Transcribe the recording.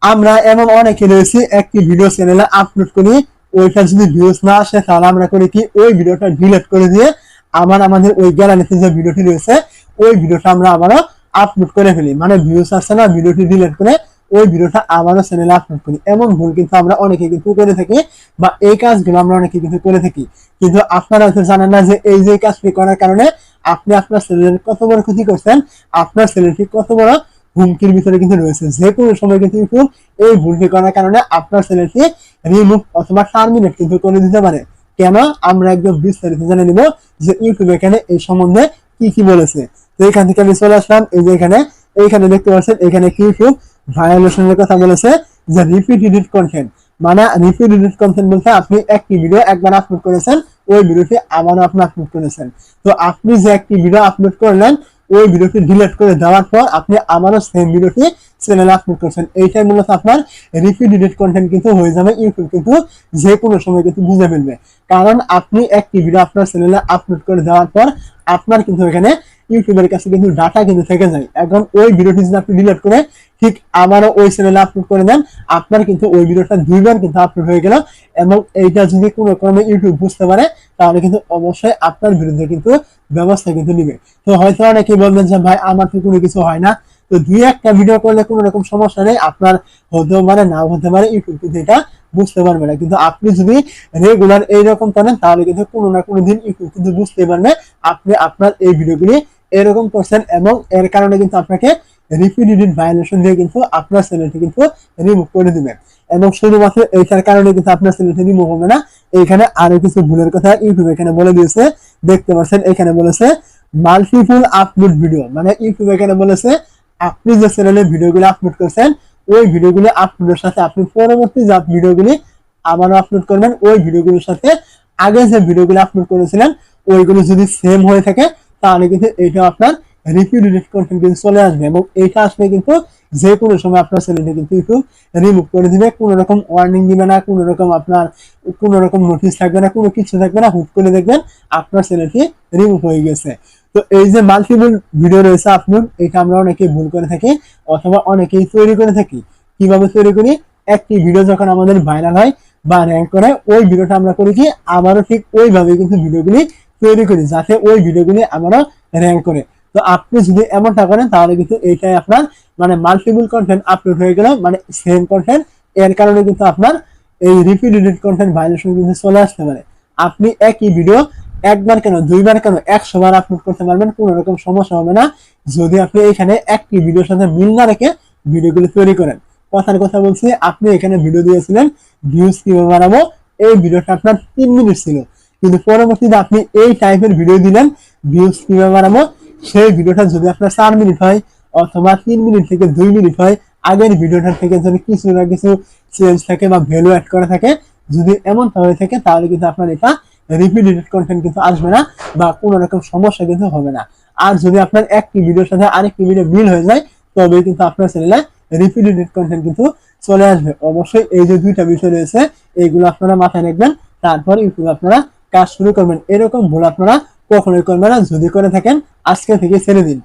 আমরা এমন অনেকে রয়েছে একটি ভিডিও চ্যানেলে আপলোড করি, ওইটা যদি ভিউজ না আসে তাহলে আমরা করি কি ওই ভিডিওটা ডিলিট করে দিয়ে আমাদের ওই গ্যালারিতে যে ভিডিওটি রয়েছে ওই ভিডিওটা আমরা আবারও আপলোড করে ফেলি, মানে ভিউজ আসছে না ভিডিওটি ডিলিট করে ওই ভিডিওটা আবারও চ্যানেলে আপলোড করি। এমন ভুল কিন্তু আমরা অনেকে কিন্তু করে থাকি, বা এই কাজগুলো আমরা অনেকে কিন্তু করে থাকি। কিন্তু আপনারা হয়তো জানেন না যে এই যে কাজটি করার কারণে আপনি আপনার চ্যানেলের কত বড় ক্ষতি করছেন, আপনার চ্যানেলটি কত বড় হুমকির ভিতরে কিন্তু রয়েছে। যে কোনো সময় কিন্তু ইউটিউব এই ভুলটি করার কারণে আপনার চ্যানেলটি রিমুভ অথবা টার্মিনেট কিন্তু করে দিতে পারে। কেন, আমরা একদম বিস্তারিত জেনে নিব যে ইউটিউব এখানে এই সম্বন্ধে কি কি বলেছে। তো এখান থেকে আমি চলে আসলাম, এই যে এইখানে দেখতে পাচ্ছেন এখানে ইউটিউব ভায়োলেশনের কথা বলেছে, যে রিপিট এডিট কন্টেন্ট। মানে রিপিট এডিট কন্টেন্ট বলতে আপনি একটি ভিডিও একবার আপলোড করেছেন, ওই ভিডিওটি আবারও আপনি আপলোড করেছেন। তো আপনি যে একটি ভিডিও আপলোড করলেন ওই ভিডিওটি ডিলিট করে দেওয়ার পর আপনি আবারও সেম ভিডিওটি চ্যানেলে আপলোড করছেন, এইটাই মূলত আপনার রিপিট এডিট কন্টেন্ট কিন্তু হয়ে যাবে। ইউটিউব কিন্তু যে কোনো সময় কিন্তু বুঝে ফেলবে, কারণ আপনি একটি ভিডিও আপনার চ্যানেলে আপলোড করে দেওয়ার পর আপনার কিন্তু এখানে ইউটিউবের কাছে কিন্তু ডাটা কিন্তু থেকে যায়। এখন ওই ভিডিওটি যদি আপনি ডিলিট করে ঠিক আবারও ওই চ্যানেলে আপলোড করে দেন, আপনার কিন্তু ওই ভিডিওটা দুইবার কিন্তু আপলোড হয়ে গেল। এবং এইটা যদি কোনো কারণে ইউটিউব বুঝতে পারে তাহলে কিন্তু অবশ্যই আপনার বিরুদ্ধে কিন্তু ব্যবস্থা কিন্তু নিবে। তো হয়তো অনেকেই বলবেন যে ভাই আমার তো কোনো কিছু হয় না, তো দুই একটা ভিডিও করলে কোনো রকম সমস্যা নেই, আপনার হতেও পারে নাও হতে পারে, ইউটিউব কিন্তু এটা বুঝতে পারবে না। কিন্তু আপনি যদি রেগুলার এইরকম করেন তাহলে কিন্তু কোনো না কোনো দিন ইউটিউব কিন্তু বুঝতে পারবে আপনি আপনার এই ভিডিওগুলি এরকম করছেন, এবং এর কারণে কিন্তু আপনাকে রিপিট এডিট ভায়োলেশন দিয়ে কিন্তু আপনার চ্যানেলটি কিন্তু রিমুভ করে দিবে। এবং শুধুমাত্র এইটার কারণে কিন্তু আপনার চ্যানেলটি রিমুভ হবে না, এইখানে আরো কিছু ভুলের কথা ইউটিউব এখানে বলে দিয়েছে। দেখতে পাচ্ছেন এখানে বলেছে মাল্টিপল আপলোড ভিডিও, মানে ইউটিউব এখানে বলেছে আপনি যে চ্যানেলে ভিডিওগুলো আপলোড করছেন ওই ভিডিওগুলো আপলোডের সাথে আপনি পরবর্তী যে ভিডিওগুলি আবারও আপলোড করবেন ওই ভিডিওগুলোর সাথে আগে যে ভিডিওগুলো আপলোড করেছিলেন ওইগুলো যদি সেম হয়ে থাকে তাহলে কিন্তু এইটা আপনার রিপিট এডিট কন্টেন্ট কিন্তু চলে আসবে, এবং এইটা আসলে কিন্তু যে কোনো সময় আপনার চ্যানেলটি কিন্তু ইউটিউব রিমুভ করে দিবে। কোনো রকম ওয়ার্নিং দিবে না, কোনো রকম আপনার কোনো রকম নোটিশ থাকবে না, কোনো কিছু থাকবে না, হুট করে দেখবেন আপনার চ্যানেলটি রিমুভ হয়ে গেছে। তো এই যে মাল্টিপল ভিডিও রয়েছে আপলোড, এটা আমরা অনেকেই ভুল করে থাকি অথবা অনেকেই তৈরি করে থাকি। কিভাবে তৈরি করি, একটি ভিডিও যখন আমাদের ভাইরাল হয় বা র্যাঙ্ক করে ওই ভিডিওটা আমরা করি কি আবারও ঠিক ওইভাবে কিন্তু ভিডিওগুলি তৈরি করি যাতে ওই ভিডিওগুলি আবারও র্যাঙ্ক করে। তো আপনি যদি এমনটা করেন তাহলে কিন্তু এইটাই আপনার মানে মাল্টিপল কন্টেন্ট আপলোড হয়ে গেল, মানে সেম কন্টেন্ট, এর কারণে কিন্তু আপনার এই রিপিট এডিট কন্টেন্ট ভায়োলেশন কিন্তু চলে আসতে পারে। আপনি একই ভিডিও একবার কেন দুইবার কেন 100 বার আপলোড করতে পারবেন, কোনো রকম সমস্যা হবে না, যদি আপনি এখানে একটি ভিডিওর সাথে মিল না রেখে ভিডিওগুলো তৈরি করেন। কথার কথা বলছি, আপনি এখানে ভিডিও দিয়েছিলেন ভিউজ কিভাবে বাড়াবো, এই ভিডিওটা আপনার 3 মিনিট ছিল, কিন্তু পরবর্তীতে আপনি এই টাইপের ভিডিও দিলেন ভিউজ কিভাবে বাড়াবো, সেই ভিডিওটা যদি আপনার 4 মিনিট হয় অথবা 3 মিনিট থেকে 2 মিনিট হয়, আগের ভিডিওটার থেকে যদি কিছু না কিছু চেঞ্জ থাকে বা ভ্যালু অ্যাড করা থাকে, যদি এমন হয়ে থাকে তাহলে কিন্তু আপনার এটা রিপিটেড কন্টেন্ট কিন্তু আসবে না বা কোনো রকম সমস্যা কিন্তু হবে না। আর যদি আপনার একটি ভিডিওর সাথে আরেকটি ভিডিও মিল হয়ে যায় তবে কিন্তু আপনার চ্যানেলে রিপিটেড কন্টেন্ট কিন্তু চলে আসবে। অবশ্যই এই যে দুইটা বিষয় রয়েছে এইগুলো আপনারা মাথায় রাখবেন, তারপর ইউটিউব আপনারা কাজ শুরু করবেন। এরকম ভুল আপনারা কখনোই করবেন না, যদি করে থাকেন আজকে থেকে ছেড়ে দিন।